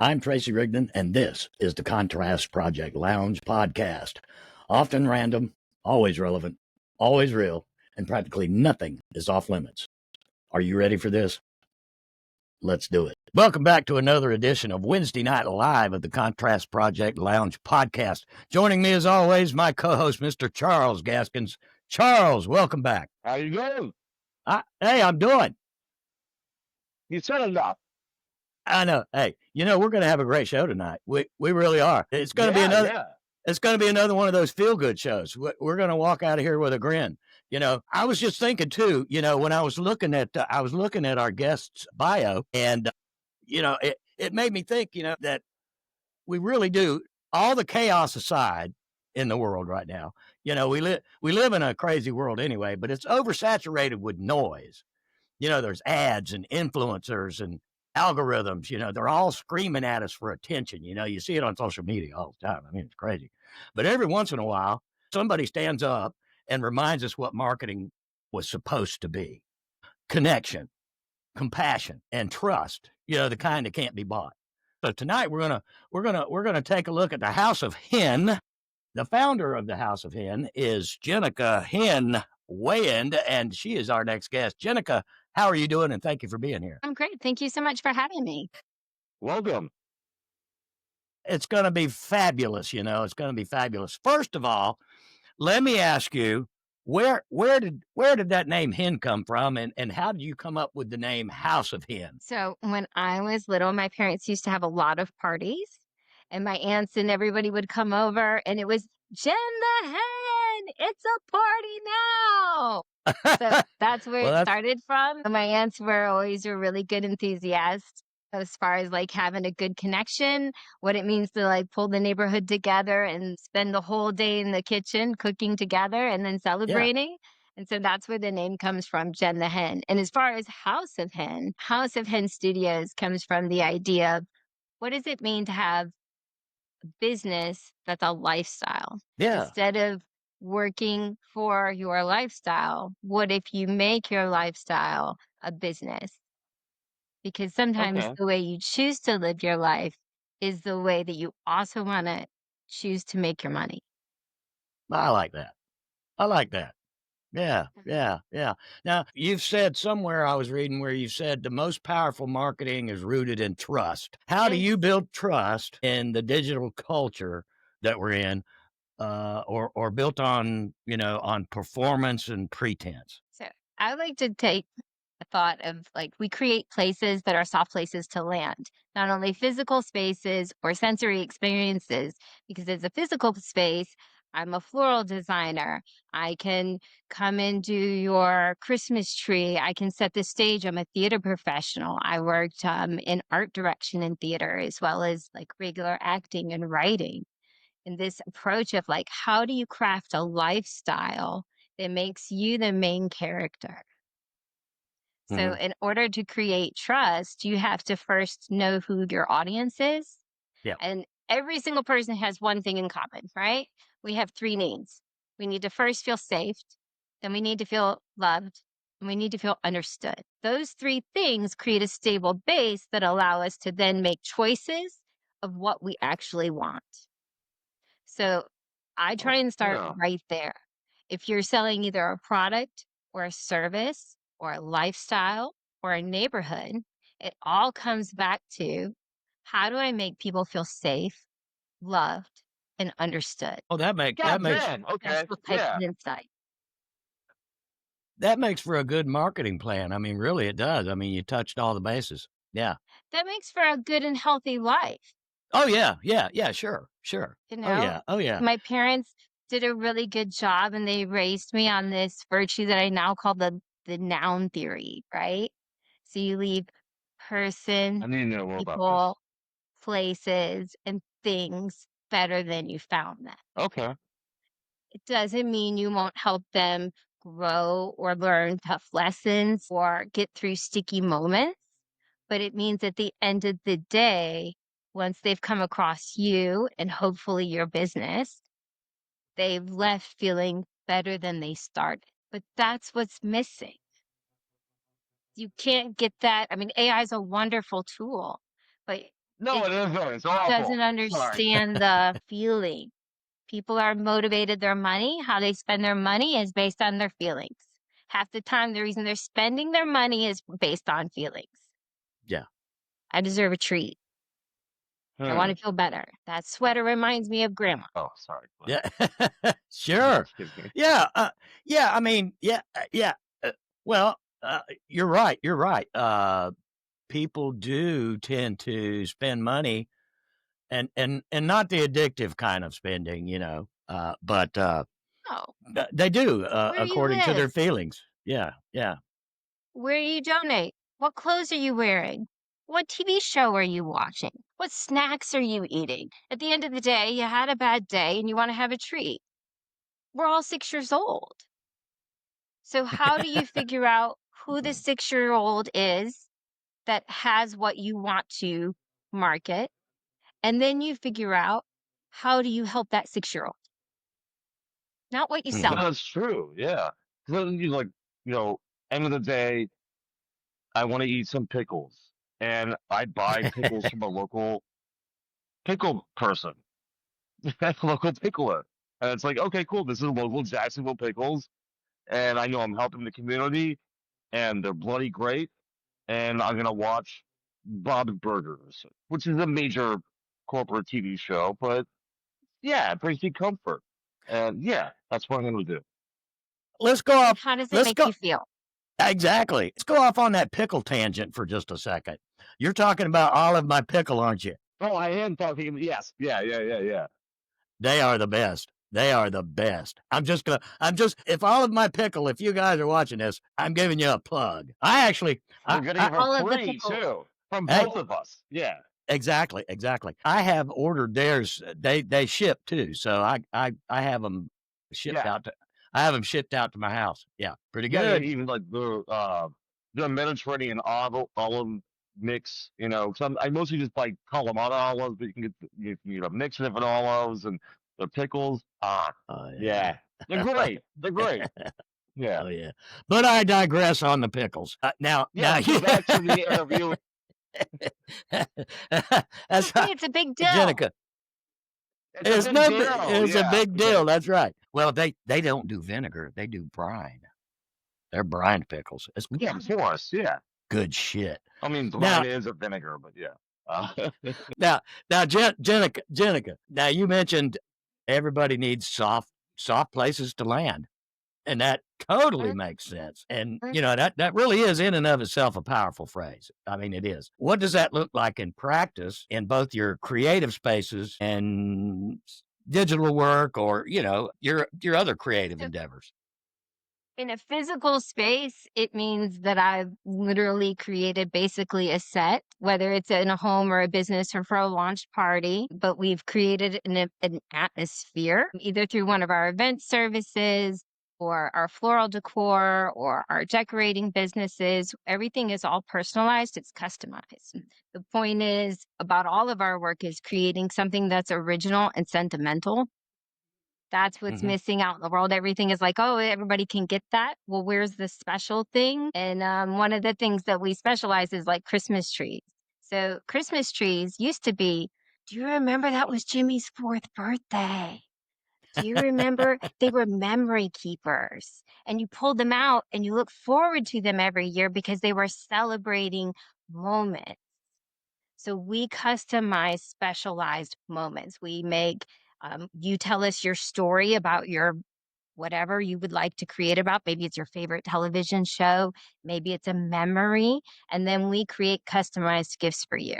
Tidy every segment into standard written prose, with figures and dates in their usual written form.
I'm Tracy Rigdon, and this is the Contrast Project Lounge podcast. Often random, always relevant, always real, and practically nothing is off limits. Are you ready for this? Let's do it. Welcome back to another edition of Wednesday Night Live of the Contrast Project Lounge podcast. Joining me as always, my co-host, Mr. Charles Gaskins. Charles, welcome back. How you going? Hey, I'm doing. You said enough. I know. Hey, we're going to have a great show tonight. We really are. It's going to be another. Yeah. It's going to be another one of those feel-good shows. We're going to walk out of here with a grin. I was just thinking too. When I was looking at our guest's bio, and it made me think. That we really do, all the chaos aside in the world right now. We live in a crazy world anyway, but it's oversaturated with noise. There's ads and influencers and algorithms, they're all screaming at us for attention. You see it on social media all the time. I mean, it's crazy. But every once in a while, somebody stands up and reminds us what marketing was supposed to be. Connection, compassion, and trust, the kind that can't be bought. So tonight we're gonna take a look at the House of Hen. The founder of the House of Hen is Jenica Hen Weyand, and she is our next guest. Jenica, how are you doing? And thank you for being here. I'm great. Thank you so much for having me. Welcome. It's going to be fabulous. It's going to be fabulous. First of all, let me ask you, where did that name Hen come from? And how did you come up with the name House of Hen? So when I was little, my parents used to have a lot of parties, and my aunts and everybody would come over, and it was Jen the Hen. It's a party now. So that's where it started from. My aunts were really good enthusiasts as far as like having a good connection, what it means to like pull the neighborhood together and spend the whole day in the kitchen cooking together and then celebrating. Yeah. And so that's where the name comes from, Jen the Hen. And as far as House of Hen Studios comes from the idea of what does it mean to have a business that's a lifestyle? Yeah. Instead of working for your lifestyle, what if you make your lifestyle a business? Because sometimes the way you choose to live your life is the way that you also want to choose to make your money. I like that. Yeah. Now, you've said somewhere, I was reading where you said the most powerful marketing is rooted in trust. How do you build trust in the digital culture that we're in, or built on, on performance and pretense? So I like to take a thought of like we create places that are soft places to land, not only physical spaces or sensory experiences, because as a physical space, I'm a floral designer. I can come and do your Christmas tree. I can set the stage. I'm a theater professional. I worked in art direction in theater as well as like regular acting and writing. And this approach of like, how do you craft a lifestyle that makes you the main character? So in order to create trust, you have to first know who your audience is. Yeah. And every single person has one thing in common, right? We have three needs. We need to first feel safe, then we need to feel loved, and we need to feel understood. Those three things create a stable base that allow us to then make choices of what we actually want. So I try and start right there. If you're selling either a product or a service or a lifestyle or a neighborhood, it all comes back to how do I make people feel safe, loved, and understood? Oh, that makes That's the type of insight. That makes for a good marketing plan. I mean, really, it does. I mean, you touched all the bases. Yeah. That makes for a good and healthy life. Oh, yeah. Sure. Oh, yeah. My parents did a really good job, and they raised me on this virtue that I now call the noun theory, right? So you leave person, people, places, and things better than you found them. Okay. It doesn't mean you won't help them grow or learn tough lessons or get through sticky moments, but it means at the end of the day, once they've come across you and hopefully your business, they've left feeling better than they started. But that's what's missing. You can't get that. I mean, AI is a wonderful tool, but No, It it isn't. It's awful. doesn't Sorry. understand the feeling. People are motivated their money. How they spend their money is based on their feelings. Half the time, the reason they're spending their money is based on feelings. Yeah. I deserve a treat. I Hmm. want to feel better. That sweater reminds me of grandma. Oh, sorry. Yeah. Sure. Excuse me. Yeah. Yeah. I mean, yeah. Yeah. Well, you're right. You're right. People do tend to spend money and not the addictive kind of spending, but Oh, they do where you according to their live, feelings. Yeah. Yeah. where you donate, what clothes are you wearing, what TV show are you watching, what snacks are you eating. At the end of the day, you had a bad day and you want to have a treat. We're all 6 years old. So, how do you figure out who the 6-year-old is that has what you want to market? And then you figure out how do you help that 6-year-old, not what you Mhm. sell them. That's true. Yeah. 'Cause then you like, you know, end of the day, I want to eat some pickles, and I buy pickles from a local pickle person, local pickler, and it's like, okay, cool. This is local Jacksonville pickles, and I know I'm helping the community, and they're bloody great. And I'm gonna watch Bob's Burgers, which is a major corporate TV show, but yeah, it brings me comfort. And yeah, that's what I'm gonna do. Let's go And off. how does it Let's make go. you feel? Exactly. Let's go off on that pickle tangent for just a second. You're talking about Olive My Pickle, aren't you? Oh, I am talking. Yes, yeah, yeah, yeah, yeah. They are the best. They are the best. If Olive My Pickle, if you guys are watching this, I'm giving you a plug. We're gonna give her All of the free pickles. too from Hey, both of us. Yeah, exactly, exactly. I have ordered theirs. They ship too, so I have them shipped yeah, out to. I have them shipped out to my house. Yeah, pretty yeah. They good. even like the Mediterranean olive mix. You know, some I mostly just buy Kalamata olives, but you can get a mix of different olives and the pickles. Ah, Oh yeah, they're great. They're great. yeah. Yeah. Oh yeah. But I digress on the pickles. Yeah, Now let's get back to the interview. that's Hey, it's a big deal. Jenica. It's a big deal. It's a Yeah, big yeah. deal. That's right. Well, they don't do vinegar. They do brine. They're brine pickles. It's Yeah, of course. Yeah. good shit. I mean, Now, brine is a vinegar, but yeah. now, Jenica. Now you mentioned everybody needs soft places to land. And that totally Mhm, makes sense. And, mhm. that really is in and of itself a powerful phrase. I mean, it is. What does that look like in practice in both your creative spaces and digital work or, your other creative So endeavors? in a physical space, it means that I've literally created basically a set, whether it's in a home or a business or for a launch party. But we've created an atmosphere either through one of our event services or our floral decor or our decorating businesses. Everything is all personalized, it's customized. The point is about all of our work is creating something that's original and sentimental. That's what's Mhm. missing out in the world. Everything is like, "Oh, everybody can get that." Well, where's the special thing? And, one of the things that we specialize is, like, Christmas trees. So, Christmas trees used to be, "Do you remember that was Jimmy's 4th birthday? Do you remember?" They were memory keepers, and you pulled them out, and you look forward to them every year because they were celebrating moments. So we customize specialized moments. We make you tell us your story about your whatever you would like to create about. Maybe it's your favorite television show, maybe it's a memory, and then we create customized gifts for you.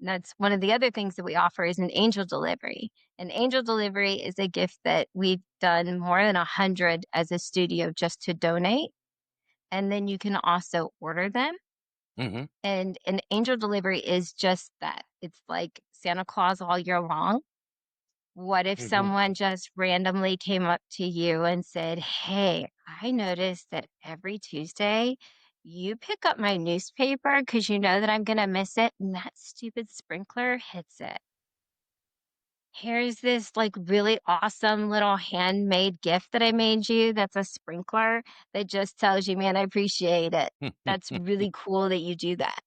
And that's one of the other things that we offer is an angel delivery. An angel delivery is a gift that we've done more than 100 as a studio just to donate. And then you can also order them Mhm. and an angel delivery is just that. It's like Santa Claus all year long. What if Mhm. someone just randomly came up to you and said, "Hey, I noticed that every Tuesday you pick up my newspaper because you know that I'm going to miss it, and that stupid sprinkler hits it. Here's this like really awesome little handmade gift that I made you that's a sprinkler that just tells you, man, I appreciate it. That's really cool that you do that."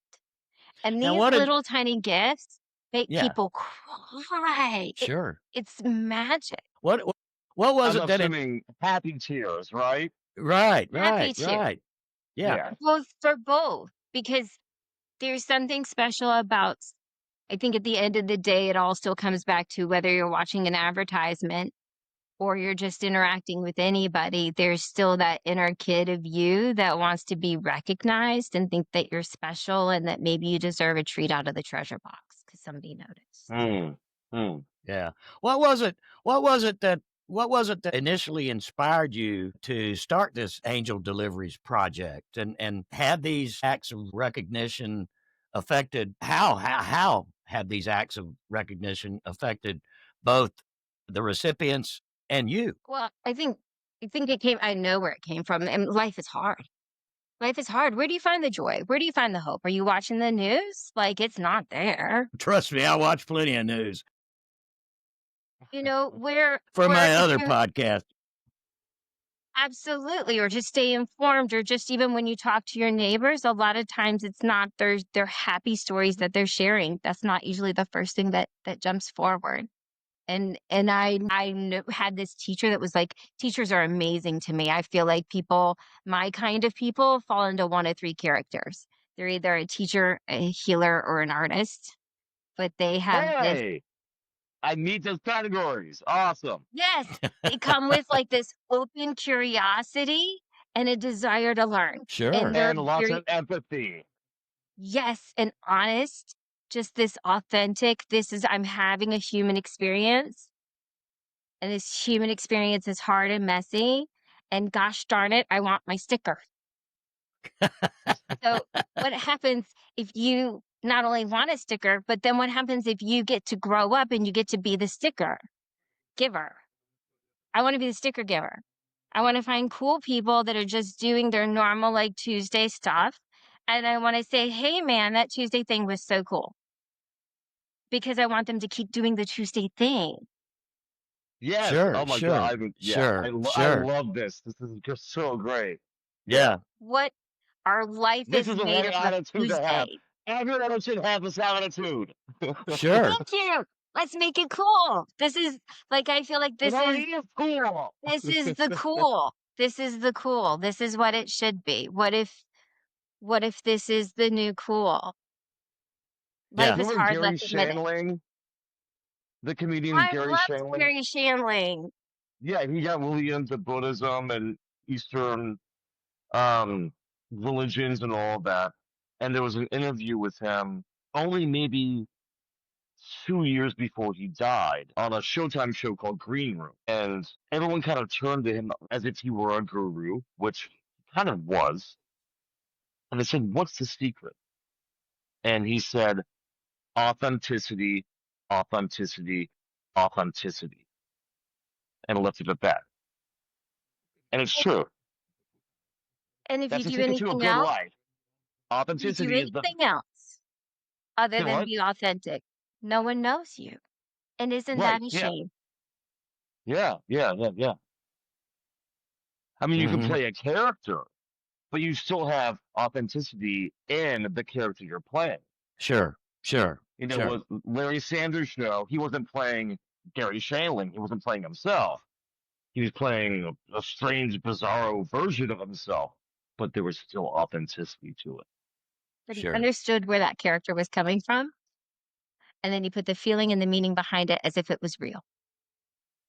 And Now these what did little tiny gifts make Yeah, people cry. sure. It's magic. What what was I'm it that assuming happy tears, right? right, Happy right, to. right. Yeah, Yeah. Both for both, because there's something special about, I think at the end of the day, it all still comes back to whether you're watching an advertisement or you're just interacting with anybody, there's still that inner kid of you that wants to be recognized and think that you're special and that maybe you deserve a treat out of the treasure box because somebody noticed. Hmm. Hmm. yeah. What was it what was it that what was it that initially inspired you to start this Angel Deliveries project and had these acts of recognition affected how have these acts of recognition affected both the recipients and you? Well, I think it came, I know where it came from. And life is hard. Life is hard. Where do you find the joy? Where do you find the hope? Are you watching the news? Like, it's not there. Trust me, I watch plenty of news You know, for where my if other you podcast. absolutely, or just stay informed, or just even when you talk to your neighbors, a lot of times it's not their happy stories that they're sharing. That's not usually the first thing that jumps forward. And had this teacher that was like, teachers are amazing to me. I feel like people, my kind of people, fall into one of three characters. They're either a teacher, a healer, or an artist. But they have this, Hey, I meet those categories. Awesome. yes, they come with like this open curiosity and a desire to learn. And Sure. they're And lots very, of empathy. yes, and honest. Just this authentic, this is, I'm having a human experience. And this human experience is hard and messy. And gosh darn it, I want my sticker. So, what happens if you not only want a sticker, but then what happens if you get to grow up and you get to be the sticker giver? I want to be the sticker giver. I want to find cool people that are just doing their normal, like Tuesday stuff. And I want to say, hey, man, that Tuesday thing was so cool, because I want them to keep doing the Tuesday thing. Yes. Sure, Oh my God. sure, Yeah. sure, I sure. love this. This is just so great. Yeah. Yeah, What our life This is is the made right up of attitude to have. Tuesday. Everyone should have this attitude. sure. Thank you. Let's make it cool. This is like, I feel like It already is cool. this is the cool. This is the cool. This is what it should be. What if this is the new cool? Life Yeah, is Remember hard, Gary let's admit it. Shandling, the comedian I Gary loved Shandling? Mary Shandling. Yeah, he got really into Buddhism and Eastern um, religions and all that. And there was an interview with him only maybe 2 years before he died on a Showtime show called Green Room. And everyone kind of turned to him as if he were a guru, which he kind of was. And they said, "What's the secret?" And he said, "Authenticity, authenticity, authenticity." And left it at that. And it's true. And if you That's the do ticket to a anything good else, life. if you do Authenticity is the. anything else other Say than what? be authentic, no one knows you. And isn't that Right. a Yeah. shame? Yeah. Yeah. Yeah. Yeah. I mean, you can mhm. play a character, but you still have authenticity in the character you're playing. Sure, sure, You know, sure. with Larry Sanders' show, he wasn't playing Gary Shandling. He wasn't playing himself. He was playing a strange, bizarro version of himself, but there was still authenticity to it. But he Sure. understood where that character was coming from. And then he put the feeling and the meaning behind it as if it was real.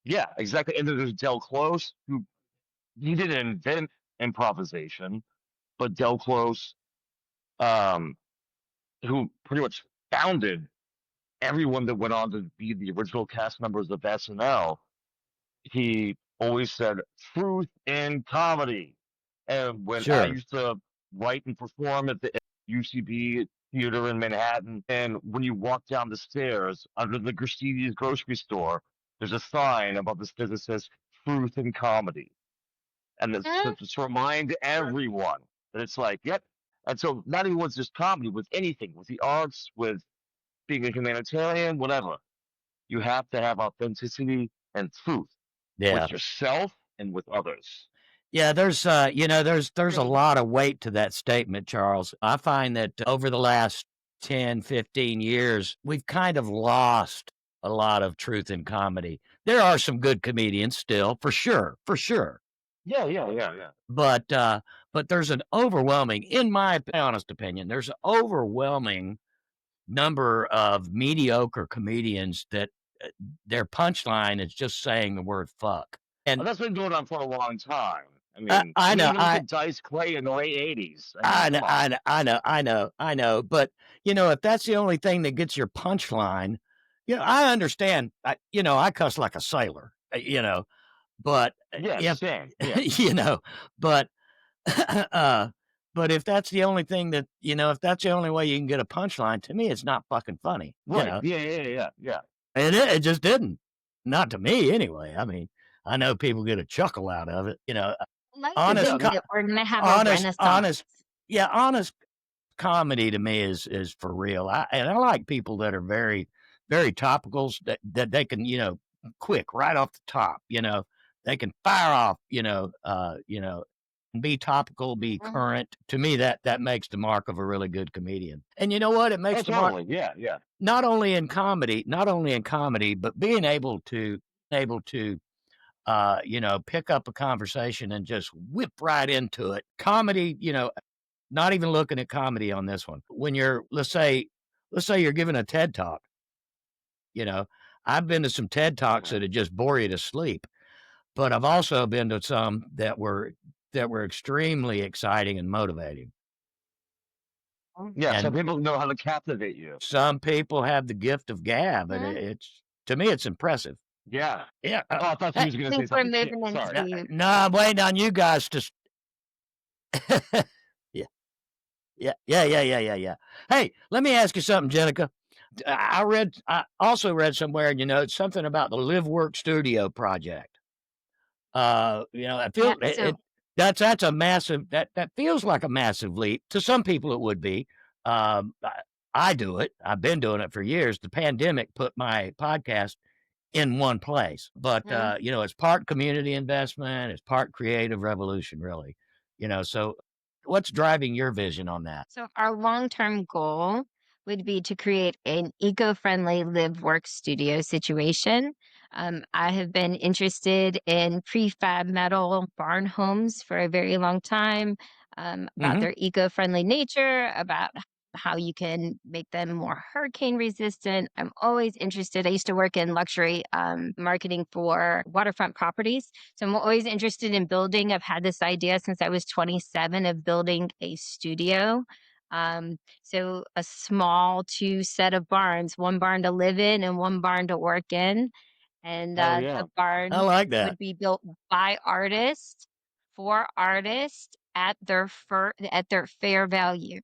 Yeah, exactly. And then there's Del Close, who he didn't invent improvisation, but Del Close, um, who pretty much founded everyone that went on to be the original cast members of SNL, he always said truth in comedy. And when I Sure. used to write and perform at the UCB theater in Manhattan, and when you walk down the stairs under the Gristedes grocery store, there's a sign above the stairs that says truth in comedy. And it's Mm, to just remind everyone that it's like, yep. And so not even with just comedy, with anything, with the arts, with being a humanitarian, whatever, you have to have authenticity and truth Yeah. with yourself and with others. Yeah, there's a agreed. lot of weight to that statement, Charles. I find that over the last 10, 15 years, we've kind of lost a lot of truth in comedy. There are some good comedians still, for sure, for sure. Yeah, yeah, yeah, yeah. But there's an overwhelming, in my honest opinion, there's an overwhelming number of mediocre comedians that their punchline is just saying the word fuck. Well, And that's been going on for a long time. I know, Look at Dice Clay in the late '80s. I know, Come on. I know, I know, I know, I know. But if that's the only thing that gets your punchline, I understand. I cuss like a sailor. But Yeah, if same. Yeah. but uh, but if that's the only thing that if that's the only way you can get a punchline, to me, it's not fucking funny. Right. Yeah, yeah, yeah, yeah. And it just didn't. Not to me, anyway. I mean, I know people get a chuckle out of it. I like to Honest, Yeah, think that's that we're gonna have a honest, renaissance. honest, yeah, honest comedy to me is for real. And I like people that are very, very topicals that they can, quick right off the top, they can fire off, be topical, be Mhm. current. To me, that makes the mark of a really good comedian. And you know what? It oh makes the mark totally. Yeah, yeah. not only in comedy, but being able to pick up a conversation and just whip right into it. Comedy, not even looking at comedy on this one. When you're, let's say you're giving a TED talk, you know, I've been to some TED talks Mhm. that would just bore you to sleep, but I've also been to some that were extremely exciting and motivating. Yeah, some And people know how to captivate you. some people have the gift of gab, and Mhm. it's to me, it's impressive. Yeah. Yeah. Oh, I thought she Hey, was I gonna say think we're something. Shit. moving Sorry. into no, I'm waiting on you guys to. Yeah. Yeah, yeah, yeah, yeah, yeah, yeah. Hey, let me ask you something, Jenica. I also read somewhere, it's something about the Live Work Studio project. I yeah, feel so that's a massive that feels like a massive leap. To some people, it would be. I do it. I've been doing it for years. The pandemic put my podcast in one place, but mhm. it's part community investment, it's part creative revolution, really. So what's driving your vision on that? So our long-term goal would be to create an eco-friendly live work studio situation. I have been interested in prefab metal barn homes for a very long time, about Hmm. their eco-friendly nature, about how you can make them more hurricane resistant. I'm always interested. I used to work in luxury marketing for waterfront properties. So I'm always interested in building. I've had this idea since I was 27 of building a studio. So a small two set of barns, one barn to live in and one barn to work in. And Hell the yeah. I barn like that. would be built by artists for artists at their fair value.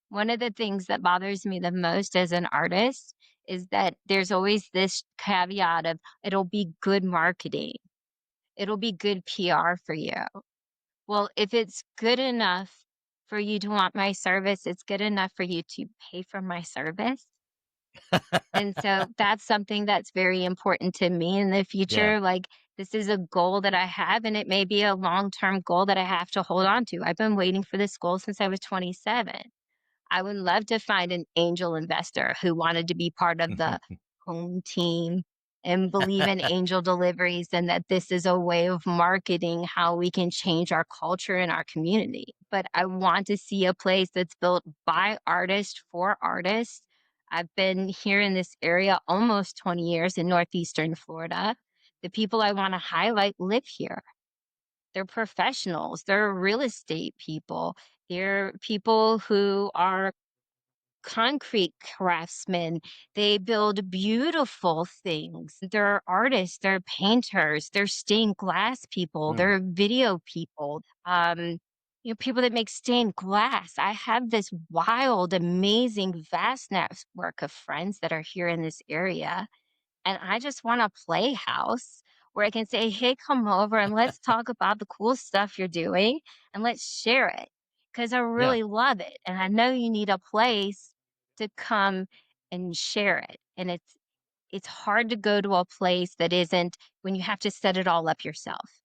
One of the things that bothers me the most as an artist is that there's always this caveat of it'll be good marketing. It'll be good PR for you. Well, if it's good enough for you to want my service, it's good enough for you to pay for my service. And so that's something that's very important to me in the Yeah. future. Like, this is a goal that I have, and it may be a long term goal that I have to hold on to. I've been waiting for this goal since I was 27. I would love to find an angel investor who wanted to be part of the home team and believe in angel deliveries and that this is a way of marketing how we can change our culture and our community. But I want to see a place that's built by artists for artists. I've been here in this area almost 20 years in northeastern Florida. The people I want to highlight live here. They're professionals, they're real estate people, they're people who are concrete craftsmen. They build beautiful things. They're artists, they're painters, they're stained glass people, Mm. they're video people. People that make stained glass. I have this wild, amazing, vast network of friends that are here in this area and I just want a playhouse where I can say, "Hey, come over and let's talk about the cool stuff you're doing and let's share it." Because I Yeah. really love it. And I know you need a place to come and share it. And it's hard to go to a place that isn't when you have to set it all up yourself.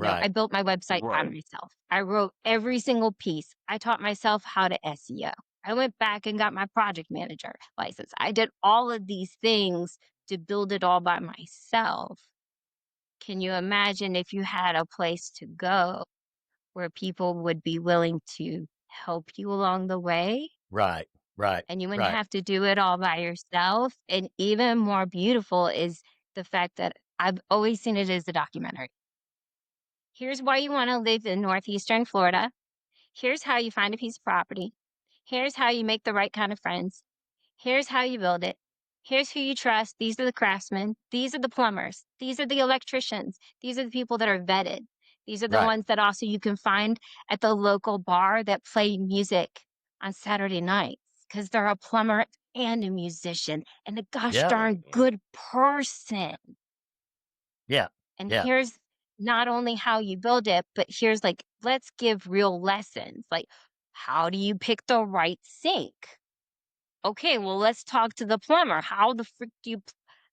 I Right. built my website by Right. myself. I wrote every single piece. I taught myself how to SEO. I went back and got my project manager license. I did all of these things to build it all by myself. Can you imagine if you had a place to go where people would be willing to help you along the way Right, right, and you wouldn't right. have to do it all by yourself? And even more beautiful is the fact that I've always seen it as a documentary. Here's why you want to live in northeastern Florida. Here's how you find a piece of property. Here's how you make the right kind of friends. Here's how you build it. Here's who you trust. These are the craftsmen. These are the plumbers. These are the electricians. These are the people that are vetted. These are the Right. ones that also you can find at the local bar that play music on Saturday nights because they're a plumber and a musician and a gosh Yeah. darn good person. Yeah. And Yeah. here's not only how you build it, but here's like, let's give real lessons. Like, how do you pick the right sink? Okay, well, let's talk to the plumber. How the frick do you,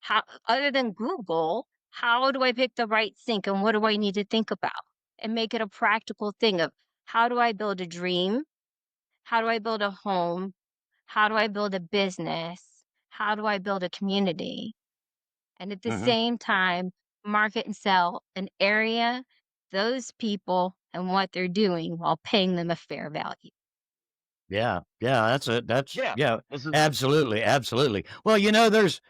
how, other than Google, how do I pick the right sink and what do I need to think about? And make it a practical thing of how do I build a dream? How do I build a home? How do I build a business? How do I build a community? And at the Mhm. same time, market and sell an area, those people, and what they're doing while paying them a fair value. Yeah. Yeah, that's Yeah, yeah, this is absolutely, absolutely. Well, there's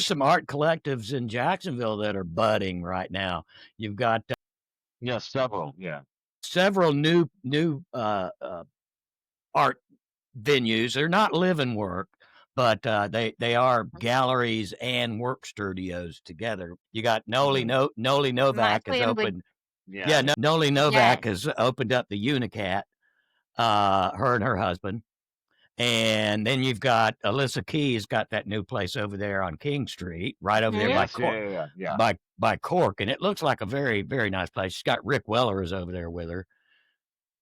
some art collectives in Jacksonville that are budding right now. You've got yeah, several, yeah. several new art venues. They're not live and work, but they are galleries and work studios together. You got Mhm. Noli My Novak has plan would, opened. Yeah, Yeah, Noli Novak yes. has opened up the Unicat. Her and her husband. And then you've got Alyssa Key's got that new place over there on King Street, right over there by yes, Cork, yeah. by Cork, and it looks like a very very nice place. She's got Rick Weller is over there with her,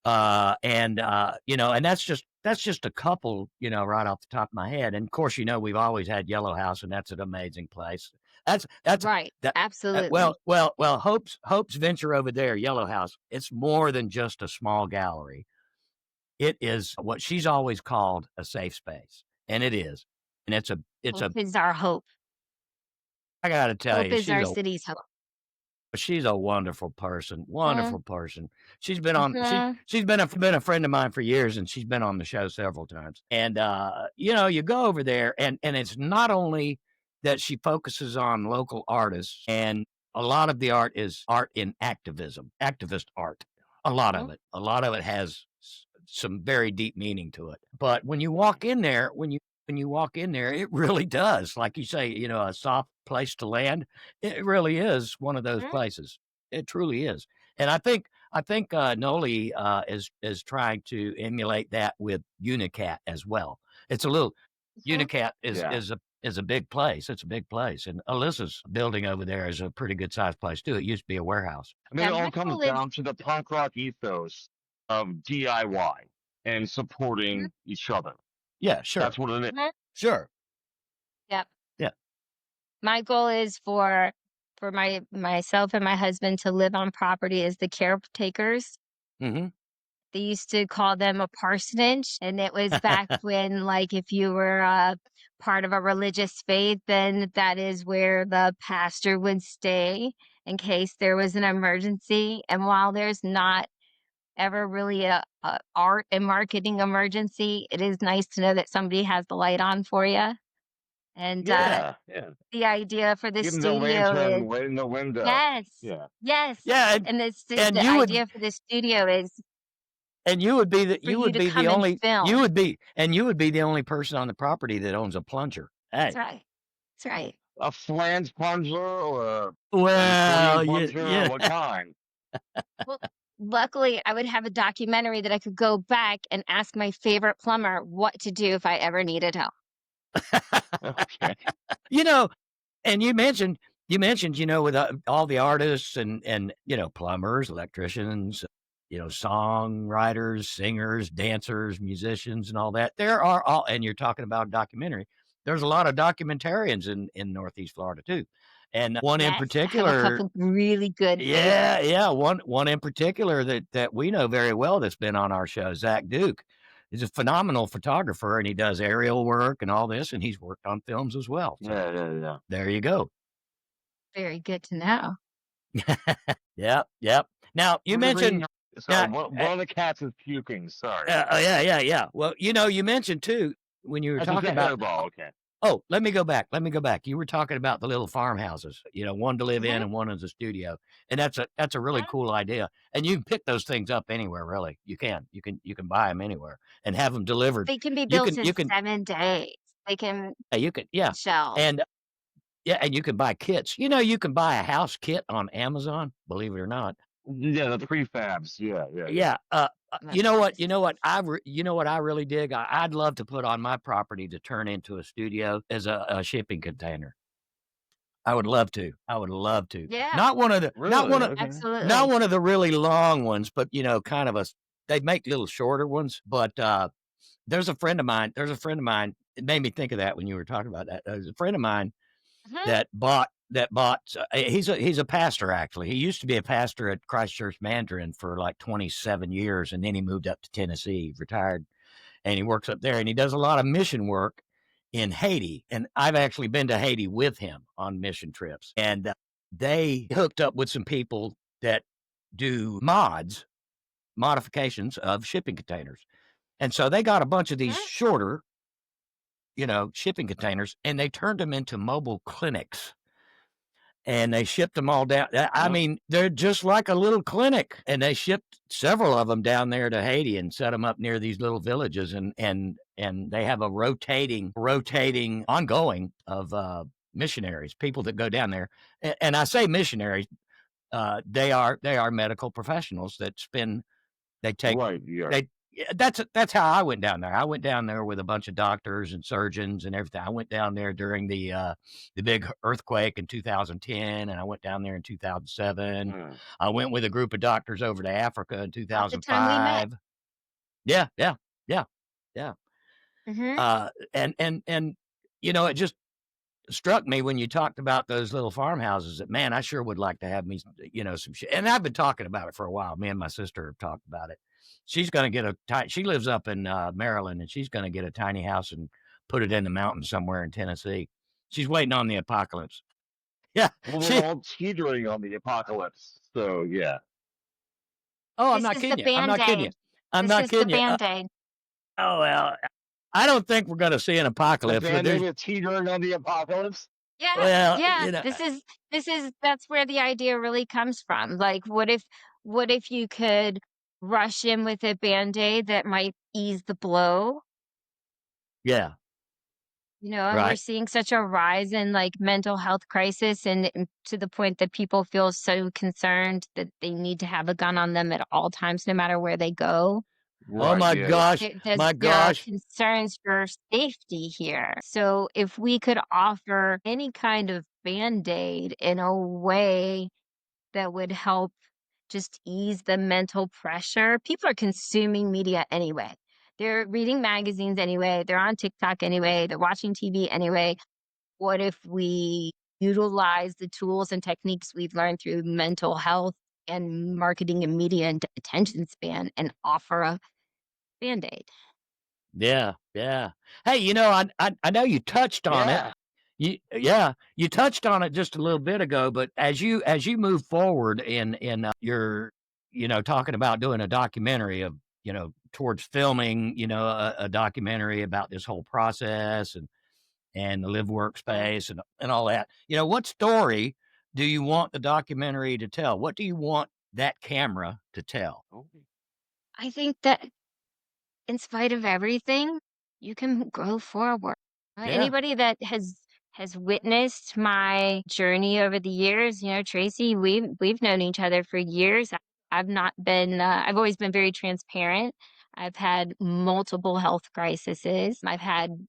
and that's just a couple, right off the top of my head. And of course, we've always had Yellow House, and that's an amazing place. That's Right. that. Absolutely. Well, Hope's venture over there, Yellow House. It's more than just a small gallery. It is what she's always called a safe space, and it is. And it's Hope a is our hope. I gotta tell Hope you, is our city's hope. she's a wonderful person, Mm-hmm. wonderful person. She's been on Mm-hmm. she's been a friend of mine for years, and she's been on the show several times. And you go over there, and it's not only that she focuses on local artists, and a lot of the art is art in activism, activist art. A lot of it has some very deep meaning to it. But when you walk in there, when you walk in there, it really does, like you say, a soft place to land. It really is one of those Mm-hmm. places. It truly is. And I think Noli is trying to emulate that with Unicat as well. It's a little Mm-hmm. Unicat Yeah. is a big place. It's a big place, and Alyssa's building over there is a pretty good sized place too. It used to be a warehouse. I mean, Yeah, it all my comes goal is, down to the punk rock ethos of DIY and mhm, supporting each other. Yeah, sure, That's what it is. mhm, sure, yep. yeah, My goal is for myself and my husband to live on property as the caretakers. hmm They used to call them a parsonage, and it was back when, like, if you were part of a religious faith, then that is where the pastor would stay in case there was an emergency. And while there's not ever really a art and marketing emergency, it is nice to know that somebody has the light on for you. And yeah, Yeah. the idea for the Give them the studio is lantern right in the window. yes, Yeah. yes. yeah, And and the idea for the studio is you for you to come and film. you would be the only person on the property that owns a plunger. That's Hey, right. That's right. A flange plunger or an accordion well, plunger or yeah. what kind? Well, luckily, I would have a documentary that I could go back and ask my favorite plumber what to do if I ever needed help. Okay. you know, and you mentioned, with all the artists and plumbers, electricians, songwriters, singers, dancers, musicians, and all that. There are all, and you're talking about a documentary. There's a lot of documentarians in Northeast Florida too, and one in Yes, I have a particular. couple really good Yeah, favorites. yeah, one in particular that we know very well that's been on our show, Zach Duke. He's a phenomenal photographer, and he does aerial work and all this, and he's worked on films as well. So Yeah, yeah, yeah. there you go. Very good to know. Yep, yep. Now you mentioned Sorry, now, one of the cats is puking. Sorry. yeah, yeah, yeah. Well, you mentioned too when you were That's just talking a about. hairball. Okay. Oh, let me go back. Let me go back. You were talking about the little farmhouses, one to live in Mhm, and one as a studio, and that's a really mhm. cool idea. And you can pick those things up anywhere, really. You can buy them anywhere and have them delivered. They can be You built can in you can 7 days. They can you can yeah, shell. and yeah, and you can buy kits. You can buy a house kit on Amazon. Believe it or not. Yeah, the prefabs. Yeah, yeah, yeah. Yeah. Love You know what? this. You know what I really dig. I'd love to put on my property to turn into a studio as a shipping container. I would love to. I would love to. Yeah, Not one of the Really? Okay. not absolutely. one of the really long ones, but kind of they make little shorter ones. But there's a friend of mine. It made me think of that when you were talking about that. There's a friend of mine Mhm. that bought. He's a pastor actually. He used to be a pastor at Christ Church Mandarin for like 27 years, and then he moved up to Tennessee, retired, and he works up there, and he does a lot of mission work in Haiti. And I've actually been to Haiti with him on mission trips. And they hooked up with some people that do modifications of shipping containers. And so they got a bunch of these Mhm. shorter, shipping containers, and they turned them into mobile clinics, and they shipped them all down. I Yep. mean, they're just like a little clinic, and they shipped several of them down there to Haiti and set them up near these little villages, and they have a rotating, ongoing of missionaries, people that go down there, and I say missionaries, they are medical professionals that spend they take Right. Yeah. they yeah, that's how I went down there. I went down there with a bunch of doctors and surgeons and everything. I went down there during the big earthquake in 2010, and I went down there in 2007. Mm. I went with a group of doctors over to Africa in About the time we met. 2005. Yeah, yeah, yeah, yeah. Mhm. And it just struck me when you talked about those little farmhouses that, man, I sure would like to have me, some shit. And I've been talking about it for a while. Me and my sister have talked about it. She's going to get she lives up in Maryland, and she's going to get a tiny house and put it in the mountains somewhere in Tennessee. She's waiting on the apocalypse. Yeah. Well, we're She, all teetering on the apocalypse. So yeah. oh, I'm This not is the kidding you. I'm not kidding you. Band-Aid. I'm This not is the kidding you. Band-Aid. Oh, well, I don't think we're going to see an The apocalypse, but band-aid there's, is teetering on the apocalypse. Yeah, well, yeah. This is that's where the idea really comes from. Like, what if you could rush in with a Band-Aid that might ease the blow? yeah, And we're right. seeing such a rise in like mental health crisis and to the point that people feel so concerned that they need to have a gun on them at all times, no matter where they go. Oh Right. my Yeah. Yeah. gosh. There are My gosh. concerns for safety here. So if we could offer any kind of Band-Aid in a way that would help just ease the mental pressure. People are consuming media anyway. They're reading magazines anyway. They're on TikTok anyway. They're watching TV anyway. What if we utilize the tools and techniques we've learned through mental health and marketing and media and attention span and offer a Band-Aid? Yeah, yeah. Hey, I know you touched on it. Yeah. You touched on it just a little bit ago, but as you move forward in your, talking about doing a documentary of, towards filming, a documentary about this whole process and the live Mhm. workspace and all that. What story do you want the documentary to tell? What do you want that camera to tell? Oh, I think that in spite of everything, you can go forward. Yeah, Anybody that has witnessed my journey over the years, Tracy, we've known each other for years. I've not been I've always been very transparent. I've had multiple health crises. I've had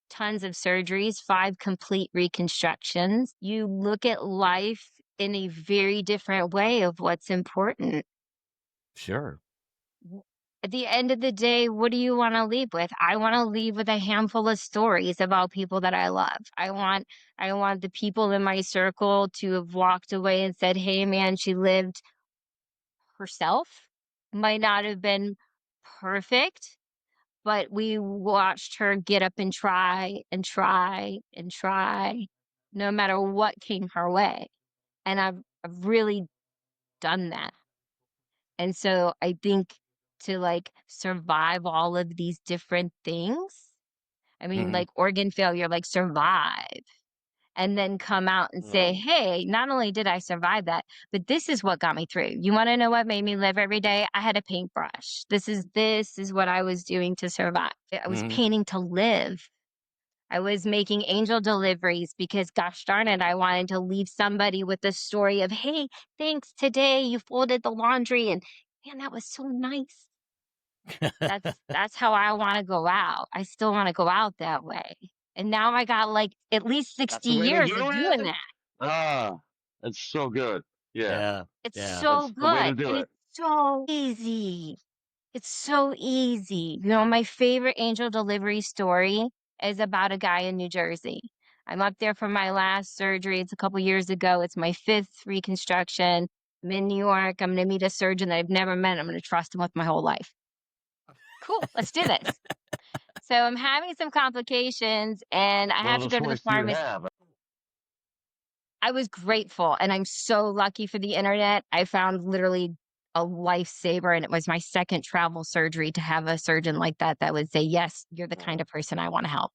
tons of surgeries, 5 complete reconstructions. You look at life in a very different way of what's important. sure. W At the end of the day, what do you wanna leave with? I wanna leave with a handful of stories about people that I love. I want the people in my circle to have walked away and said, "Hey, man, she lived herself." Might not have been perfect, but we watched her get up and try and try and try no matter what came her way. And I've really done that. And so I think to like survive all of these different things, I mean, Mhm. like organ failure, like survive and then come out and say, No. hey, not only did I survive that, but this is what got me through. You want to know what made me live every day? I had a paintbrush. This is what I was doing to survive. I was Mhm. painting to live. I was making angel deliveries because gosh darn it, I wanted to leave somebody with the story of, hey, thanks today you folded the laundry and man, that was so nice. That's how I wanna go out. I still wanna go out that way. And now I got, like, at least That's 60 the way to years of do doing it. that. Ah, it's so good. Yeah, Yeah. It's Yeah. so that's the way good, to do and it. it's so easy. It's so easy. You know, my favorite angel delivery story is about a guy in New Jersey. I'm up there for my last surgery. It's a couple years ago. It's my 5th reconstruction. I'm in New York. I'm gonna meet a surgeon that I've never met. I'm gonna trust him with my whole life. Cool, let's do this. So I'm having some complications and I What have to other go to the choice do you pharmacy. have? I was grateful and I'm so lucky for the internet. I found literally a lifesaver and it was my second travel surgery to have a surgeon like that that would say, "Yes, you're the kind Oh, of person I want to help."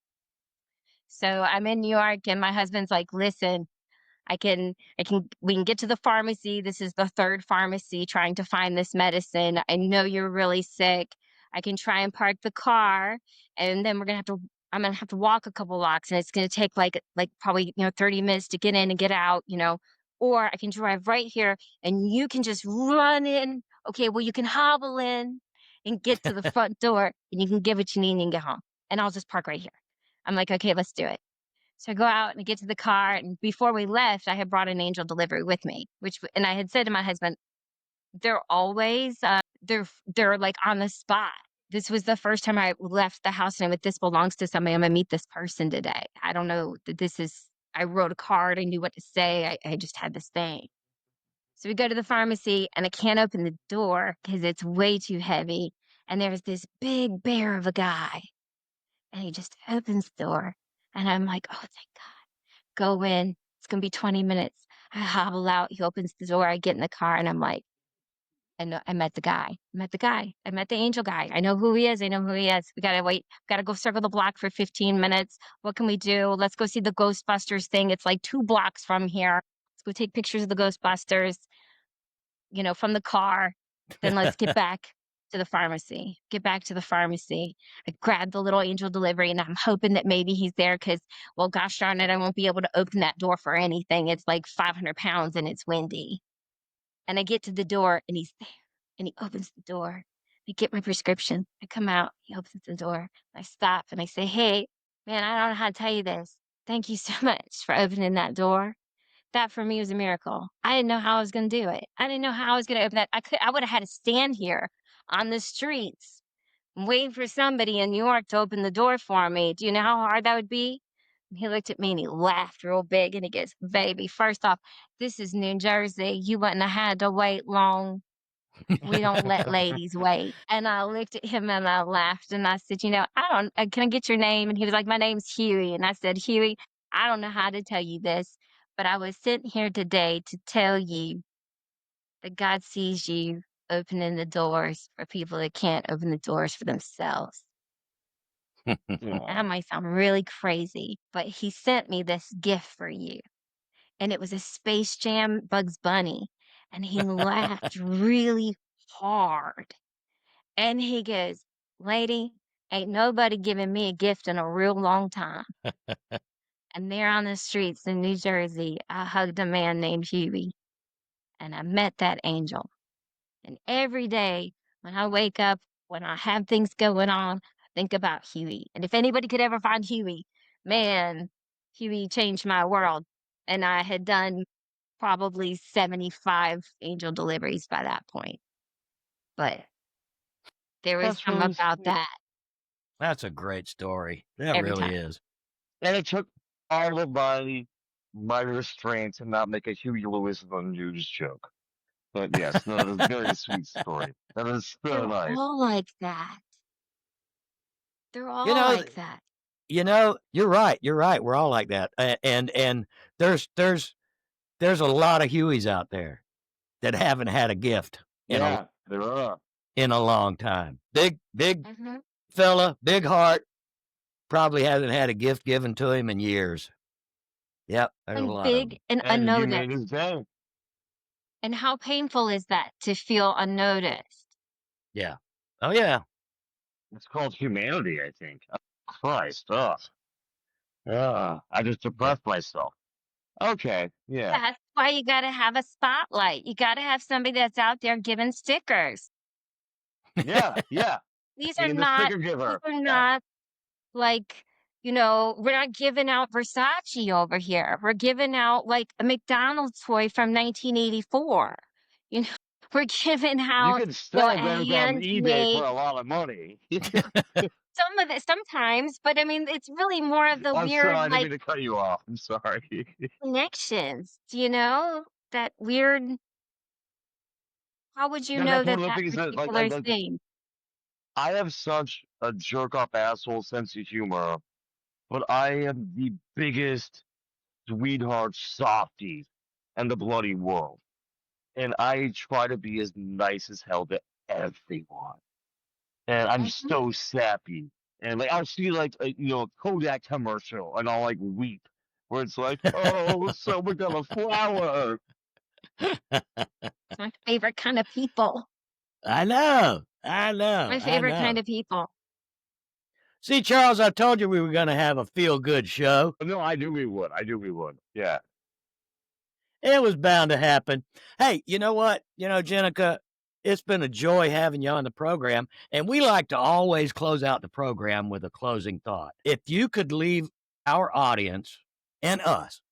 So I'm in New York and my husband's like, "Listen, we can get to the pharmacy. This is the third pharmacy trying to find this medicine. I know you're really sick. I can try and park the car and then I'm gonna have to walk a couple blocks and it's gonna take like probably, 30 minutes to get in and get out, or I can drive right here and you can just run in. Okay, well, you can hobble in and get to the front door and you can get what you need and you can get home. And I'll just park right here. I'm like, okay, let's do it. So I go out and I get to the car, and before we left, I had brought an angel delivery with me, and I had said to my husband, "They're always, they're like on the spot. This was the first time I left the house, and I went, this belongs to somebody. I'm gonna meet this person today. I don't know that this is." I wrote a card. I knew what to say. I just had this thing. So we go to the pharmacy, and I can't open the door because it's way too heavy. And there's this big bear of a guy, and he just opens the door, and I'm like, "Oh, thank God." Go in. It's gonna be 20 minutes. I hobble out. He opens the door. I get in the car and I'm like, I know I met the guy. I met the guy. I met the angel guy. I know who he is. I know who he is. We gotta wait. Gotta go circle the block for 15 minutes. What can we do? Let's go see the Ghostbusters thing. It's like 2 blocks from here. Let's go take pictures of the Ghostbusters, from the car. Then let's get back to the pharmacy. Get back to the pharmacy. I grab the little angel delivery and I'm hoping that maybe he's there because, well, gosh darn it, I won't be able to open that door for anything. It's like 500 pounds and it's windy. And I get to the door and he's there and he opens the door. I get my prescription. I come out. He opens the door. I stop and I say, hey, man, I don't know how to tell you this. Thank you so much for opening that door. That for me was a miracle. I didn't know how I was gonna do it. I didn't know how I was gonna open that. I would have had to stand here on the streets waiting for somebody in New York to open the door for me. Do you know how hard that would be? And he looked at me and he laughed real big and he goes, baby, first off, this is New Jersey. You wouldn't have had to wait long. We don't let ladies wait. And I looked at him and I laughed and I said, can I get your name? And he was like, my name's Huey. And I said, Huey, I don't know how to tell you this, but I was sent here today to tell you that God sees you opening the doors for people that can't open the doors for themselves. And that no. might sound really crazy, but he sent me this gift for you. And it was a Space Jam Bugs Bunny. And he laughed really hard. And he goes, lady, ain't nobody giving me a gift in a real long time. And there on the streets in New Jersey, I hugged a man named Huey. And I met that angel. And every day when I wake up, when I have things going on, I think about Huey. And if anybody could ever find Huey, man, Huey changed my world. And I had done probably 75 angel deliveries by that point. But there was That's something really about sweet. that That's a great story. That every really time. is. And it took all of my restraint to not make a Huey Lewis of the News joke. But yes, no, it was a very sweet story. That is so They're nice. all like that. They're You all know, like that. you're right. You're right. We're all like that. And there's a lot of Hueys out there that haven't had a gift Yeah, there are. in a long time. Big Hmm. fella, big heart, probably hasn't had a gift given to him in years. Yep, there's a And lot of big them. and And you made unnoticed. his day. And how painful is that to feel unnoticed? Yeah. Oh yeah. It's called humanity, I think. Oh, Christ. Ugh. I just Yeah. depressed myself. Okay. Yeah. That's why you got to have a spotlight. You got to have somebody that's out there giving stickers. Yeah. Yeah. These are Being the not, sticker these giver. are Yeah. not like, we're not giving out Versace over here. We're giving out like a McDonald's toy from 1984. You know, we're giving You out, can sell a them on eBay for handmade, a lot of money. some of it sometimes, but I mean, it's really more of the I'm sorry. weird, I didn't like, mean to cut you off. I'm sorry. connections, that weird, how would you Yeah, know that's one that of the that things that, like, particular thing? I have such a jerk off asshole sense of humor, but I am the biggest sweetheart softy in the bloody world. And I try to be as nice as hell to everyone. And I'm Mhm. so sappy. And like I'll see like a Kodak commercial and I'll like weep where it's like, oh, someone got a flower. It's my favorite kind of people. I know. I know. My I favorite kind know. of people. See, Charles, I told you we were going to have a feel good show. No, I knew we would. I knew we would. Yeah. It was bound to happen. Hey, you know what? Jenica, it's been a joy having you on the program. And we like to always close out the program with a closing thought. If you could leave our audience and us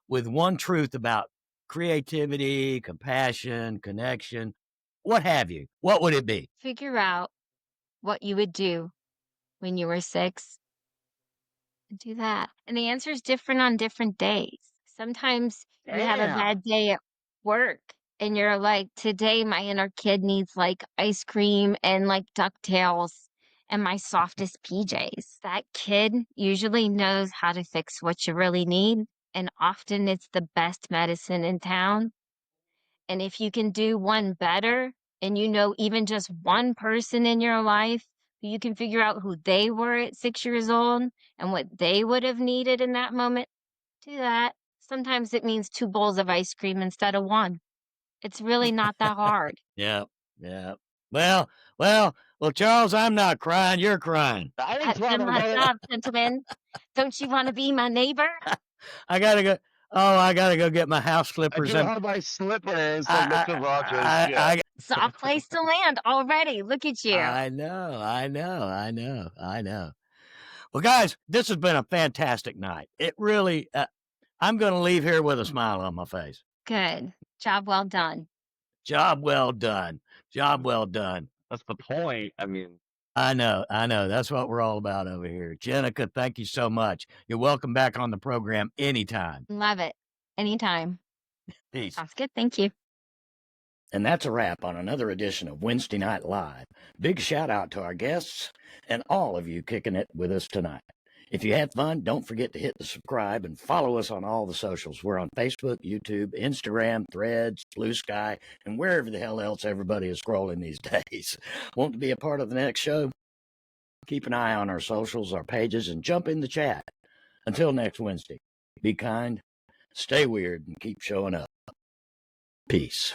with one truth about creativity, compassion, connection, what have you, what would it be? Figure out what you would do when you were 6 and do that. And the answer is different on different days. Sometimes you have a Damn. bad day at work and you're like, today my inner kid needs like ice cream and like DuckTales and my softest PJs. That kid usually knows how to fix what you really need. And often it's the best medicine in town. And if you can do one better and even just one person in your life, you can figure out who they were at 6 years old and what they would have needed in that moment, do that. Sometimes it means 2 bowls of ice cream instead of 1. It's really not that hard. Yeah, yeah. Well, well, Charles, I'm not crying. You're crying. I didn't That's cry been my about it. job, gentlemen. Don't you wanna be my neighbor? I gotta go. Oh, I gotta go get my house I slippers. do And have my slippers like I, Mr. Rogers. I, Yeah. I, Soft place to land already. Look at you. I know, I know, I know, I know. Well, guys, this has been a fantastic night. It really. I'm gonna leave here with a smile on my face. Good. Job well done. Job well done. Job well done. That's the point. I mean, I know. That's what we're all about over here. Jenica, thank you so much. You're welcome back on the program anytime. Love it. Anytime. Peace. Sounds good. Thank you. And that's a wrap on another edition of Wednesday Night Live. Big shout out to our guests and all of you kicking it with us tonight. If you had fun, don't forget to hit the subscribe and follow us on all the socials. We're on Facebook, YouTube, Instagram, Threads, Blue Sky, and wherever the hell else everybody is scrolling these days. Want to be a part of the next show? Keep an eye on our socials, our pages, and jump in the chat. Until next Wednesday, be kind, stay weird, and keep showing up. Peace.